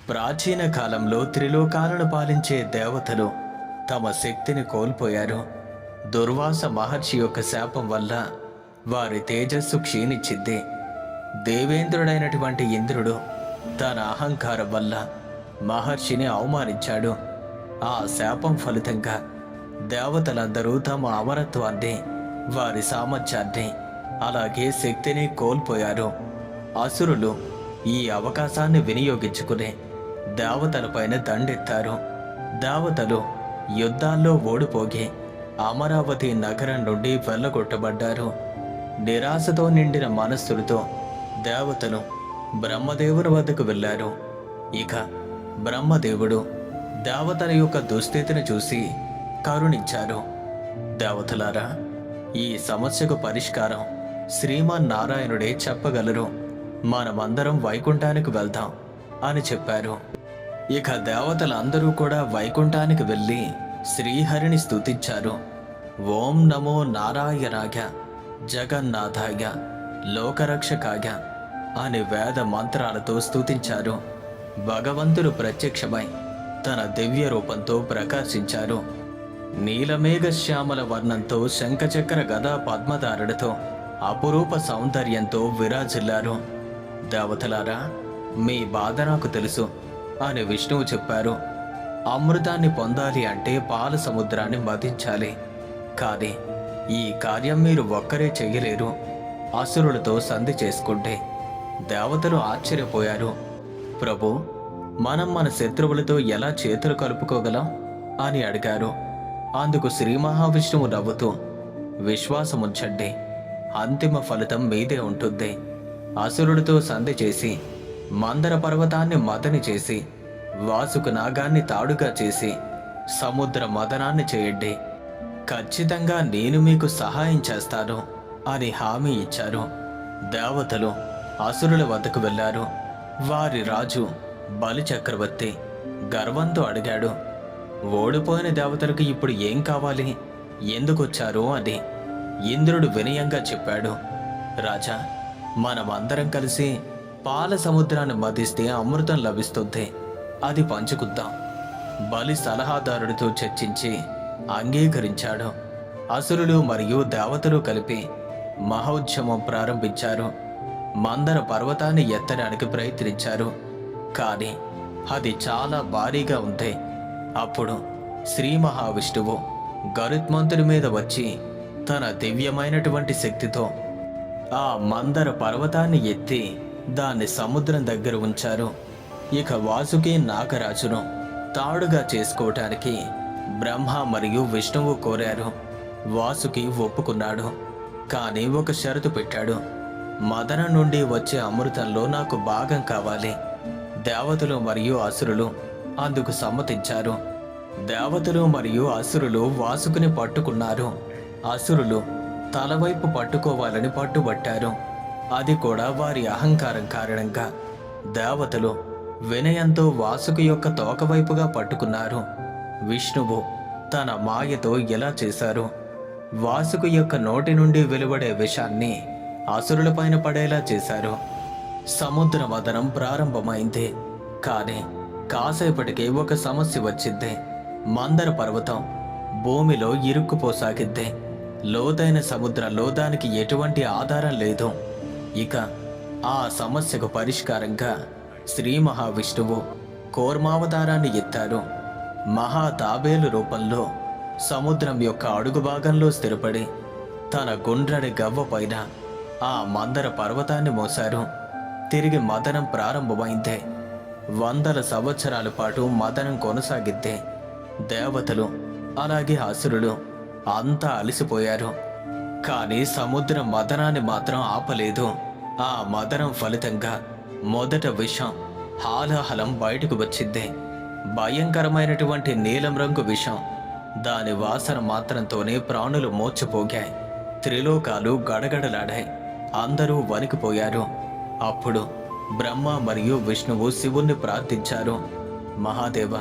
ప్రాచీన కాలంలో త్రిలోకాలను పాలించే దేవతలు తమ శక్తిని కోల్పోయారు. దుర్వాస మహర్షి యొక్క శాపం వల్ల వారి తేజస్సు క్షీణించింది. దేవేంద్రుడైనటువంటి ఇంద్రుడు తన అహంకారం వల్ల మహర్షిని అవమానించాడు. ఆ శాపం ఫలితంగా దేవతలందరూ తమ అమరత్వాన్ని, వారి సామర్థ్యాన్ని, అలాగే శక్తిని కోల్పోయారు. అసురులు ఈ అవకాశాన్ని వినియోగించుకుని దేవతలపైన దండెత్తారు. దేవతలు యుద్ధాల్లో ఓడిపోగి అమరావతి నగరం నుండి వెళ్ళగొట్టబడ్డారు. నిరాశతో నిండిన మనస్సులతో దేవతలు బ్రహ్మదేవుని వద్దకు వెళ్ళారు. ఇక బ్రహ్మదేవుడు దేవతల యొక్క దుస్థితిని చూసి కరుణించారు. దేవతలారా, ఈ సమస్యకు పరిష్కారం శ్రీమన్నారాయణుడే చెప్పగలరు. మనమందరం వైకుంఠానికి వెళ్దాం అని చెప్పారు. ఇక దేవతలందరూ కూడా వైకుంఠానికి వెళ్ళి శ్రీహరిని స్తుతించారు. ఓం నమో నారాయణాయ జగన్నాథాయ లోకరక్షకాయ అని వేద మంత్రాలతో స్తుతించారు. భగవంతుడు ప్రత్యక్షమై తన దివ్య రూపంతో ప్రకాశించారు. నీలమేఘ శ్యామల వర్ణంతో శంఖచక్ర గదా పద్మధారుడితో అపురూప సౌందర్యంతో విరాజిల్లారు. దేవతలారా, మీ బాధ నాకు తెలుసు అని విష్ణువు చెప్పారు. అమృతాన్ని పొందాలి అంటే పాల సముద్రాన్ని మదించాలి. కానీ ఈ కార్యం మీరు ఒక్కరే చెయ్యలేరు. అసురులతో సంధి చేసుకుంటే. దేవతలు ఆశ్చర్యపోయారు. ప్రభు, మనం మన శత్రువులతో ఎలా చేతులు కలుపుకోగలం అని అడిగారు. అందుకు శ్రీ మహావిష్ణువు నవ్వుతూ, విశ్వాసముంచండి, అంతిమ ఫలితం మీదే ఉంటుంది. అసురుడితో సంధి చేసి మందర పర్వతాన్ని మదని చేసి వాసుకు నాగాన్ని తాడుగా చేసి సముద్ర మదనాన్ని చేయండి. ఖచ్చితంగా నేను మీకు సహాయం చేస్తాను అని హామీ ఇచ్చారు. దేవతలు అసురుల వద్దకు వెళ్ళారు. వారి రాజు బలి చక్రవర్తి గర్వంతో అడిగాడు, ఓడిపోయిన దేవతలకు ఇప్పుడు ఏం కావాలి, ఎందుకొచ్చారు అని. ఇంద్రుడు వినయంగా చెప్పాడు, రాజా, మనమందరం కలిసి పాల సముద్రాన్ని మదిస్తే అమృతం లభిస్తుంది, అది పంచుకుద్దాం. బలి సలహాదారుడితో చర్చించి అంగీకరించాడు. అసురులు మరియు దేవతలు కలిపి మహోద్యమం ప్రారంభించారు. మందర పర్వతాన్ని ఎత్తడానికి ప్రయత్నించారు. కానీ అది చాలా భారీగా ఉంది. అప్పుడు శ్రీ మహావిష్ణువు గరుత్మంతుడి మీద వచ్చి తన దివ్యమైనటువంటి శక్తితో ఆ మందర పర్వతాన్ని ఎత్తి దాన్ని సముద్రం దగ్గర ఉంచారు. ఇక వాసుకి నాగరాజును తాడుగా చేసుకోవటానికి బ్రహ్మ మరియు విష్ణువు కోరారు. వాసుకి ఒప్పుకున్నాడు. కానీ ఒక షరతు పెట్టాడు, మదన నుండి వచ్చే అమృతంలో నాకు భాగం కావాలి. దేవతలు మరియు అసురులు అందుకు సమ్మతించారు. దేవతలు మరియు అసురులు వాసుకుని పట్టుకున్నారు. అసురులు తలవైపు పట్టుకోవాలని పట్టుబట్టారు. అది కూడా వారి అహంకారం కారణంగా. దేవతలు వినయంతో వాసుకు యొక్క తోకవైపుగా పట్టుకున్నారు. విష్ణువు తన మాయతో ఎలా చేశారు, వాసుకు యొక్క నోటి నుండి వెలువడే విషాన్ని అసురులపైన పడేలా చేశారు. సముద్ర మదనం ప్రారంభమైంది. కానీ కాసేపటికి ఒక సమస్య వచ్చింది. మందర పర్వతం భూమిలో ఇరుక్కుపోసాగింది. లోతైన సముద్రంలో దానికి ఎటువంటి ఆధారం లేదు. ఇక ఆ సమస్యకు పరిష్కారంగా శ్రీ మహావిష్ణువు కూర్మావతారాన్ని ఎత్తారు. మహా తాబేలు రూపంలో సముద్రం యొక్క అడుగు భాగంలో స్థిరపడి తన గుండ్రని గవ్వ పైన ఆ మందర పర్వతాన్ని మోశారు. తిరిగి మదనం ప్రారంభమైంది. 100 సంవత్సరాల పాటు మదనం కొనసాగిద్దే. దేవతలు అలాగే అసురులు అంతా అలసిపోయారు. కానీ సముద్రం మదనాన్ని మాత్రం ఆపలేదు. ఆ మదనం ఫలితంగా మొదట విషం హాలాహలం బయటకు వచ్చింది. భయంకరమైనటువంటి నీలం రంగు విషం. దాని వాసన మాత్రంతోనే ప్రాణులు మోర్చిపోగాయి. త్రిలోకాలు గడగడలాడాయి. అందరూ వణికిపోయారు. అప్పుడు బ్రహ్మ మరియు విష్ణువు శివుణ్ణి ప్రార్థించారు. మహాదేవ,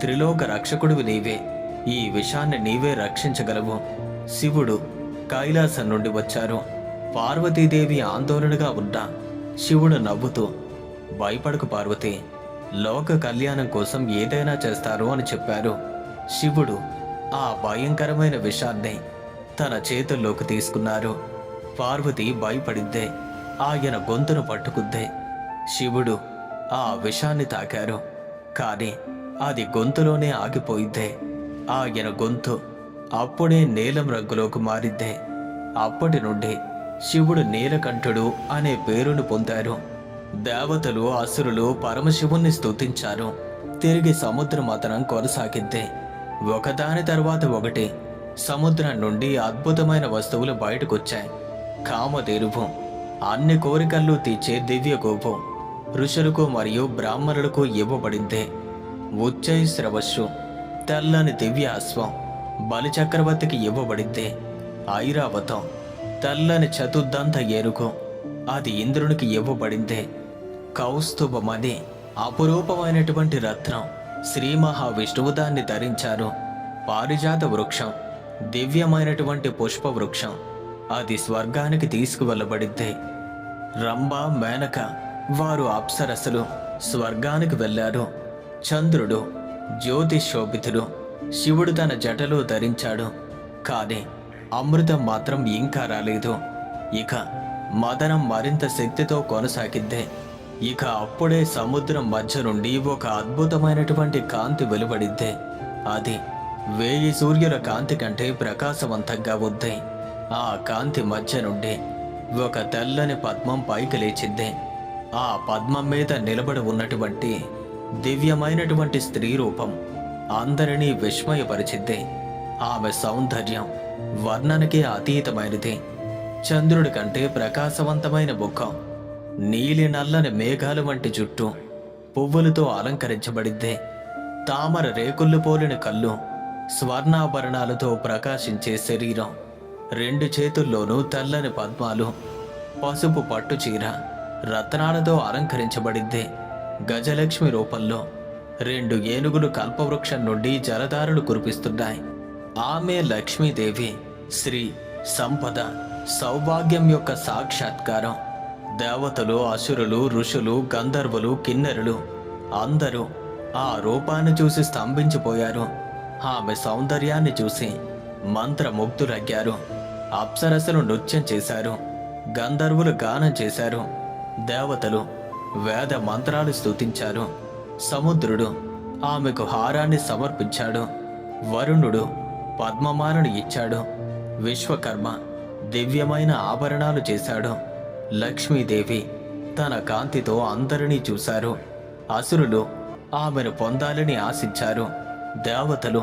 త్రిలోక రక్షకుడివి నీవే. ఈ విషాన్ని నీవే రక్షించగలవు. శివుడు కైలాసం నుండి వచ్చారు. పార్వతీదేవి ఆందోళనగా ఉన్నా శివుడు నవ్వుతూ, భయపడకు పార్వతి, లోక కళ్యాణం కోసం ఏదైనా చేస్తారు అని చెప్పారు. శివుడు ఆ భయంకరమైన విషాన్ని తన చేతుల్లోకి తీసుకున్నారు. పార్వతి భయపడిందే. ఆయన గొంతును పట్టుకుందే. శివుడు ఆ విషాన్ని తాకారు. కానీ అది గొంతులోనే ఆగిపోయిందే. ఆయన గొంతు అప్పుడే నీలం రంగులోకి మారిందే. అప్పటి నుండి శివుడు నీలకంఠుడు అనే పేరును పొందారు. దేవతలు అసురులు పరమశివుణ్ణి స్తుతించారు. తిరిగి సముద్ర మథనం కొనసాగింది. ఒకదాని తర్వాత ఒకటి సముద్రం నుండి అద్భుతమైన వస్తువులు బయటకొచ్చాయి. కామధేనువు, అన్ని కోరికలు తీర్చే దివ్య గోపం ఋషులకు మరియు బ్రాహ్మణులకు ఇవ్వబడింది. ఉచ్చైశ్రవస్సు, తెల్లని దివ్య అశ్వం బలిచక్రవర్తికి ఇవ్వబడింది. ఐరావతం, తెల్లని చతుర్దంత ఏనుగు, అది ఇంద్రునికి ఇవ్వబడింది. కౌస్తుభమని అపురూపమైనటువంటి రత్నం శ్రీ మహావిష్ణువు దాన్ని ధరించారు. పారిజాత వృక్షం, దివ్యమైనటువంటి పుష్ప వృక్షం, అది స్వర్గానికి తీసుకువెళ్ళబడింది. రంభ, మేనక వారు అప్సరసలు స్వర్గానికి వెళ్ళారు. చంద్రుడు జ్యోతిశోభితుడు, శివుడు తన జటలో ధరించాడు. కానీ అమృతం మాత్రం ఇంకా రాలేదు. ఇక మదనం మరింత శక్తితో కొనసాగింది. ఇక అప్పుడే సముద్రం మధ్య నుండి ఒక అద్భుతమైనటువంటి కాంతి వెలువడింది. అది 1000 సూర్యుల కాంతి కంటే ప్రకాశవంతంగా ఉంది. ఆ కాంతి మధ్య నుండి ఒక తెల్లని పద్మం పైకి లేచింది. ఆ పద్మం మీద నిలబడి ఉన్నటువంటి దివ్యమైనటువంటి స్త్రీ రూపం అందరినీ విస్మయపరిచింది. ఆమె సౌందర్యం వర్ణనకి అతీతమైనది. చంద్రుడి కంటే ప్రకాశవంతమైన ముఖం, నీలి నల్లని మేఘాలు వంటి జుట్టు పువ్వులతో అలంకరించబడింది. తామర రేకుళ్ళు పోలిన కళ్ళు, స్వర్ణాభరణాలతో ప్రకాశించే శరీరం, 2 చేతుల్లోనూ తెల్లని పద్మాలు, పసుపు పట్టు చీర రత్నాలతో అలంకరించబడింది. గజలక్ష్మి రూపంలో 2 ఏనుగులు కల్పవృక్షం నుండి జలధారలు కురిపిస్తున్నాయి. ఆమె లక్ష్మీదేవి, శ్రీ సంపద, సౌభాగ్యం యొక్క సాక్షాత్కారం. దేవతలు, అసురులు, ఋషులు, గంధర్వులు, కిన్నెరులు అందరూ ఆ రూపాన్ని చూసి స్తంభించిపోయారు. ఆమె సౌందర్యాన్ని చూసి మంత్రముగ్ధులయ్యారు. అప్సరసలు నృత్యం చేశారు. గంధర్వులు గానం చేశారు. దేవతలు వేద మంత్రాలు స్తుతించారు. సముద్రుడు ఆమెకు హారాన్ని సమర్పించాడు. వరుణుడు పద్మమాలను ఇచ్చాడు. విశ్వకర్మ దివ్యమైన ఆభరణాలు చేశాడు. లక్ష్మీదేవి తన కాంతితో అందరినీ చూశారు. అసురులు ఆమెను పొందాలని ఆశించారు. దేవతలు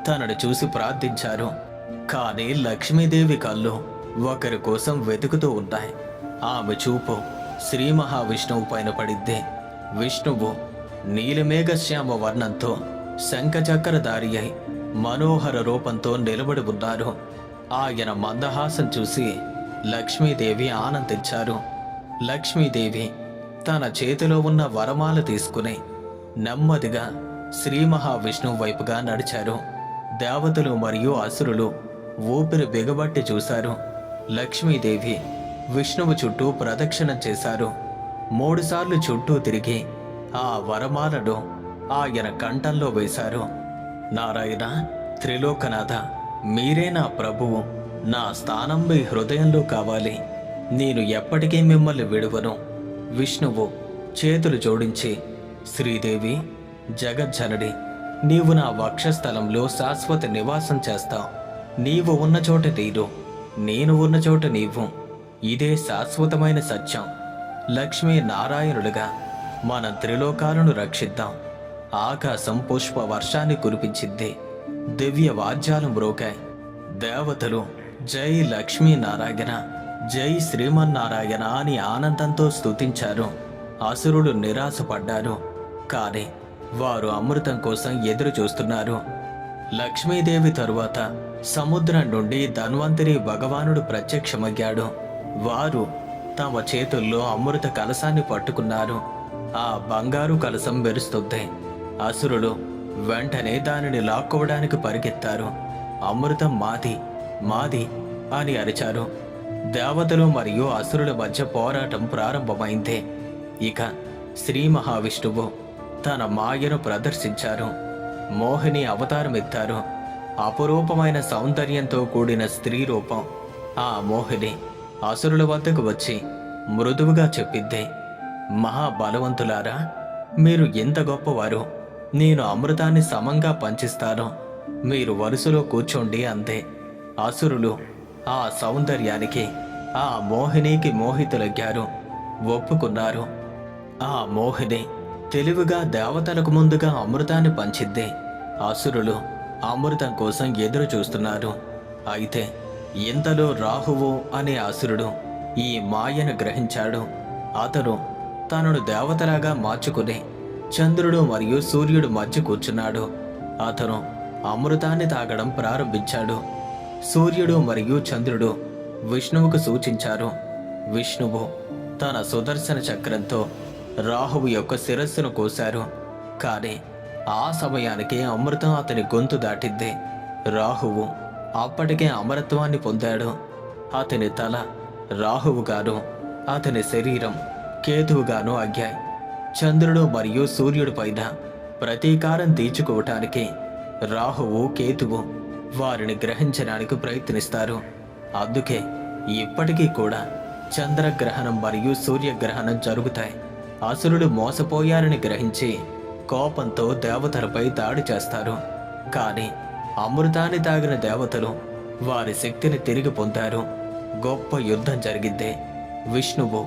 తనను చూసి ప్రార్థించారు. కానీ లక్ష్మీదేవి కళ్ళు ఒకరి కోసం వెతుకుతూ ఉన్నాయి. ఆమె చూపు శ్రీ మహావిష్ణువు పైన పడింది. విష్ణువు నీలిమేఘశ్యామ వర్ణంతో శంఖచక్రధారి అయి మనోహర రూపంతో నిలబడి ఉన్నారు. ఆయన మందహాసం చూసి లక్ష్మీదేవి ఆనందించారు. లక్ష్మీదేవి తన చేతిలో ఉన్న వరమాల తీసుకుని నెమ్మదిగా శ్రీ మహావిష్ణువు వైపుగా నడిచారు. దేవతలు మరియు అసురులు ఊపిరి బిగబట్టి చూశారు. లక్ష్మీదేవి విష్ణువు చుట్టూ ప్రదక్షిణం చేశారు. 3 సార్లు చుట్టూ తిరిగి ఆ వరమాలను ఆయన కంఠంలో వేశారు. నారాయణ, త్రిలోకనాథ, మీరే నా ప్రభువు. నా స్థానం మీ హృదయంలో కావాలి. నేను ఎప్పటికీ మిమ్మల్ని విడువను. విష్ణువు చేతులు జోడించి, శ్రీదేవి, జగజ్జనని, నీవు నా వక్షస్థలంలో శాశ్వత నివాసం చేస్తావు. నీవు ఉన్న చోట నేను ఉన్న చోట నీవు. ఇదే శాశ్వతమైన సత్యం. లక్ష్మీ నారాయణులుగా మన త్రిలోకాలను రక్షిద్దాం. ఆకాశం పుష్ప వర్షాన్ని కురిపించింది. దివ్య వాద్యాలు మ్రోగాయి. దేవతలు జై లక్ష్మీనారాయణ, జై శ్రీమన్నారాయణ అని ఆనందంతో స్తుతించారు. అసురులు నిరాశపడ్డారు. కానీ వారు అమృతం కోసం ఎదురు చూస్తున్నారు. లక్ష్మీదేవి తరువాత సముద్రం నుండి ధన్వంతరి భగవానుడు ప్రత్యక్షమయ్యాడు. వారు తమ చేతుల్లో అమృత కలశాన్ని పట్టుకున్నారు. ఆ బంగారు కలశం మెరుస్తుంది. అసురులు వెంటనే దానిని లాక్కోవడానికి పరిగెత్తారు. అమృతం మాది, మాది అని అరిచారు. దేవతలు మరియు అసురుల మధ్య పోరాటం ప్రారంభమైంది. ఇక శ్రీ మహావిష్ణువు తన మాయను ప్రదర్శించారు. మోహిని అవతారం ఎత్తారు. అపురూపమైన సౌందర్యంతో కూడిన స్త్రీ రూపం. ఆ మోహిని అసురుల వద్దకు వచ్చి మృదువుగా చెప్పిద్ది, మహాబలవంతులారా, మీరు ఎంత గొప్పవారు, నేను అమృతాన్ని సమంగా పంచిస్తాను, మీరు వరుసలో కూర్చోండి అంతే. అసురులు ఆ సౌందర్యానికి, ఆ మోహినికి మోహితులయ్యారు, ఒప్పుకున్నారు. ఆ మోహిని తెలివిగా దేవతలకు ముందుగా అమృతాన్ని పంచిద్ది. అసురులు అమృతం కోసం ఎదురు చూస్తున్నారు. అయితే ఇంతలో రాహువు అనే అసురుడు ఈ మాయను గ్రహించాడు. అతను తనను దేవతలాగా మార్చుకుని చంద్రుడు మరియు సూర్యుడు మధ్య కూర్చున్నాడు. అతను అమృతాన్ని తాగడం ప్రారంభించాడు. సూర్యుడు మరియు చంద్రుడు విష్ణువుకు సూచించారు. విష్ణువు తన సుదర్శన చక్రంతో రాహువు యొక్క శిరస్సును కోశారు. కానీ ఆ సమయానికి అమృతం అతని గొంతు దాటిద్ది. రాహువు అప్పటికే అమరత్వాన్ని పొందాడు. అతని తల రాహువుగాను, అతని శరీరం కేతువుగాను అయ్యాయి. చంద్రుడు మరియు సూర్యుడి పైన ప్రతీకారం తీర్చుకోవటానికి రాహువు, కేతువు వారిని గ్రహించడానికి ప్రయత్నిస్తారు. అందుకే ఇప్పటికీ కూడా చంద్రగ్రహణం మరియు సూర్యగ్రహణం జరుగుతాయి. అసురులు మోసపోయారని గ్రహించి కోపంతో దేవతలపై దాడి చేస్తారు. కానీ అమృతాన్ని తాగిన దేవతలు వారి శక్తిని తిరిగి పొందారు. గొప్ప యుద్ధం జరిగింది. విష్ణువు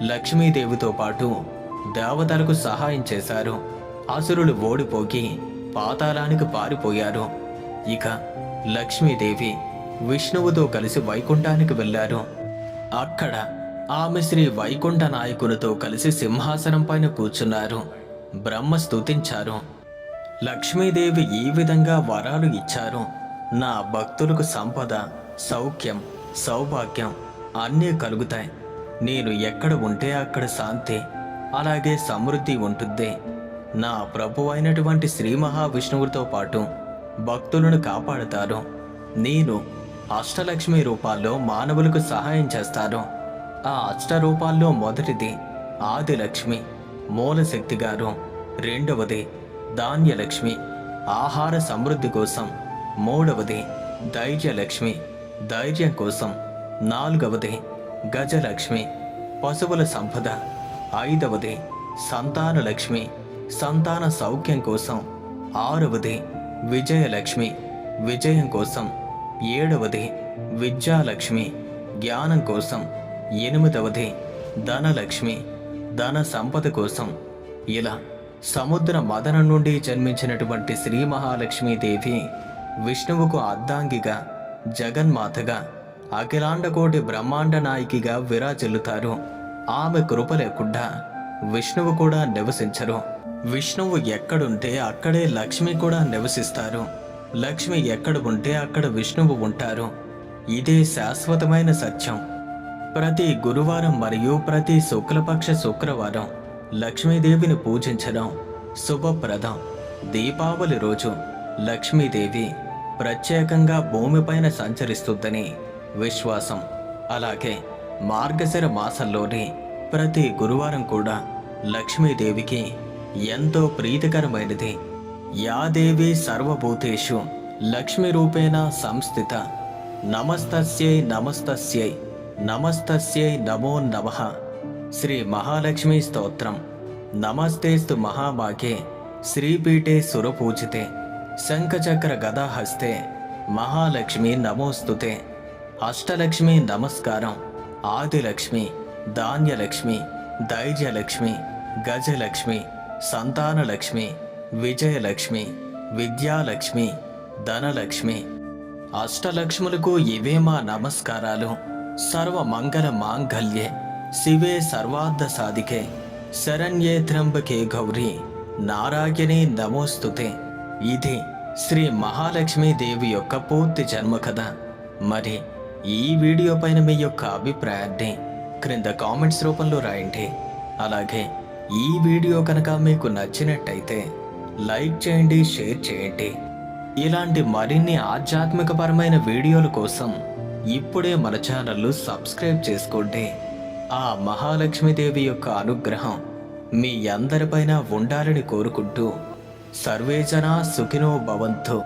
లక్ష్మీదేవితో పాటు దేవతలకు సహాయం చేశారు. అసురులు ఓడిపోయి పాతాళానికి పారిపోయారు. ఇక లక్ష్మీదేవి విష్ణువుతో కలిసి వైకుంఠానికి వెళ్ళారు. అక్కడ ఆమె శ్రీ వైకుంఠ నాయకునితో కలిసి సింహాసనం పైన కూర్చున్నారు. బ్రహ్మ స్తుతించారు. లక్ష్మీదేవి ఈ విధంగా వరాలు ఇచ్చారు, నా భక్తులకు సంపద, సౌఖ్యం, సౌభాగ్యం అన్నీ కలుగుతాయి. నేను ఎక్కడ ఉంటే అక్కడ శాంతి, అలాగే సమృద్ధి ఉంటుంది. నా ప్రభు అయినటువంటి శ్రీ మహావిష్ణువుతో పాటు భక్తులను కాపాడుతారు. నేను అష్టలక్ష్మి రూపాల్లో మానవులకు సహాయం చేస్తాను. ఆ అష్టరూపాల్లో మొదటిది ఆదిలక్ష్మి, మూలశక్తి గారు. రెండవది ధాన్యలక్ష్మి, ఆహార సమృద్ధి కోసం. మూడవది ధైర్యలక్ష్మి, ధైర్యం కోసం. నాలుగవది గజలక్ష్మి, పశువుల సంపద. ఐదవది సంతానలక్ష్మి, సంతాన సౌఖ్యం కోసం. ఆరవది విజయలక్ష్మి, విజయం కోసం. ఏడవది విద్యాలక్ష్మి, జ్ఞానం కోసం. ఎనిమిదవది ధనలక్ష్మి, ధన సంపద కోసం. ఇలా సముద్ర మదనం నుండి జన్మించినటువంటి శ్రీ మహాలక్ష్మీదేవి విష్ణువుకు అర్ధాంగిగా, జగన్మాతగా, అఖిలాండకోటి బ్రహ్మాండ నాయకిగా విరాజిల్లుతారు. ఆమె కృప లేకుండా విష్ణువు కూడా నివసించరు. విష్ణువు ఎక్కడుంటే అక్కడే లక్ష్మి కూడా నివసిస్తారు. లక్ష్మి ఎక్కడ ఉంటే అక్కడ విష్ణువు ఉంటారు. ఇదే శాశ్వతమైన సత్యం. ప్రతి గురువారం మరియు ప్రతి శుక్లపక్ష శుక్రవారం లక్ష్మీదేవిని పూజించడం శుభప్రదం. దీపావళి రోజు లక్ష్మీదేవి ప్రత్యేకంగా భూమిపైన సంచరిస్తుందని విశ్వాసం. అలాగే మార్గశిర మాసంలోని ప్రతి గురువారం కూడా లక్ష్మీదేవికి ఎంతో ప్రీతికరమైనది. యా దేవి సర్వభూతేషు లక్ష్మీ రూపేణ సంస్థిత, నమస్తస్యై నమస్తస్యై నమస్తస్యై నమో నమః. శ్రీ మహాలక్ష్మీ స్తోత్రం. నమస్తేస్తు మహాభాగే శ్రీపీఠే సురపూజితే శంఖచక్ర గదాహస్తే మహాలక్ష్మి నమోస్తుతే. అష్టలక్ష్మి నమస్కారం. ఆదిలక్ష్మి, ధాన్యలక్ష్మి, ధైర్యలక్ష్మి, గజలక్ష్మి, సంతానలక్ష్మి, విజయలక్ష్మి, విద్యాలక్ష్మి, ధనలక్ష్మి. అష్టలక్ష్ములకు ఇవే మా నమస్కారాలు. సర్వమంగళ మాంగళ్యే శివే సర్వార్థ సాధికే శరణ్యే త్ర్యంబకే గౌరీ నారాయణే నమోస్తుతే. ఇది శ్రీ మహాలక్ష్మీదేవి యొక్క పూర్తి జన్మ కథ. మరి ఈ వీడియో పైన మీ యొక్క అభిప్రాయాన్ని క్రింద కామెంట్స్ రూపంలో రాయండి. అలాగే ఈ వీడియో కనుక మీకు నచ్చినట్టయితే లైక్ చేయండి, షేర్ చేయండి. ఇలాంటి మరిన్ని ఆధ్యాత్మికపరమైన వీడియోల కోసం ఇప్పుడే మన ఛానల్ను సబ్స్క్రైబ్ చేసుకోండి. ఆ మహాలక్ష్మీదేవి యొక్క అనుగ్రహం మీ అందరిపైన ఉండాలని కోరుకుంటూ సర్వేజన సుఖినో భవంతు.